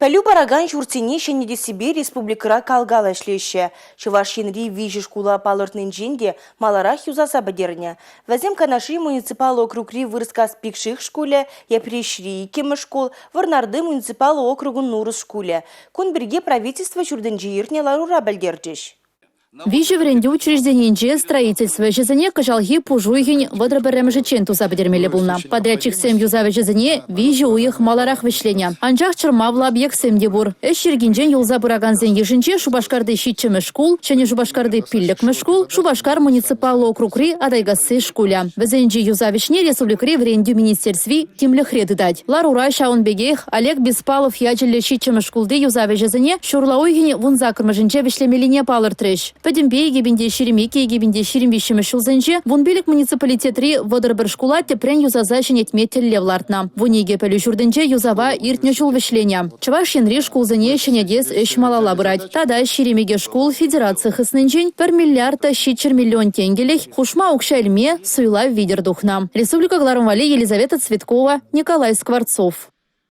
Пәлю бараган журтине шенеде себе республикара калгала эшлеші. Чуваш енри вижі шкула палыртнын жинде маларах юзаса бадерне. Вазем канаши муниципалы округри вырска спикших шкуле, япрешри кемы школ, варнарды муниципалы округун нурыс шкуле. Кун бірге правительство чурдынжи иртне ларура бәлдердіш. Вижу вренде учреждение строительства жезане кажалги пужуйгин водроберем жечен туза бедермеле булна. Подрядчик сем юзаве жезане вижу уих маларах вишления. Анжах чырмавла объект семде бур. Эшергинжен юлза бураганзен ежинче Шубашкарды щитчеме шкул, чене Шубашкарды пиллекме шкул, Шубашкар муниципалы округри адайгасы шкуля. Везенжи юзавишне республикри вренде министерстви тимлехреды дать. Ларура Шаунбегех Олег Беспалов ячеле щитчеме шкулды юзаве жезане шурлауйгин вунзакрмы жинче вишлемелине палыр треш. Падембе егебенде шеремеке егебенде шерембещемі шулзенже, вунбелік муниципалитетри водырбір шкула тепрен юзаза женетметел левлартна. Вунеге пәлі жүрдінже юзава иртне жул вишления. Чаваш енри шкулзене шенедес эш малала брать. Тада шеремеге шкул федерация хыснынжен 1 миллиард 6 миллион тенгелех хушма укшайльме суйла видер духна. Республика Гларумвали, Елизавета Цветкова, Николай Скворцов.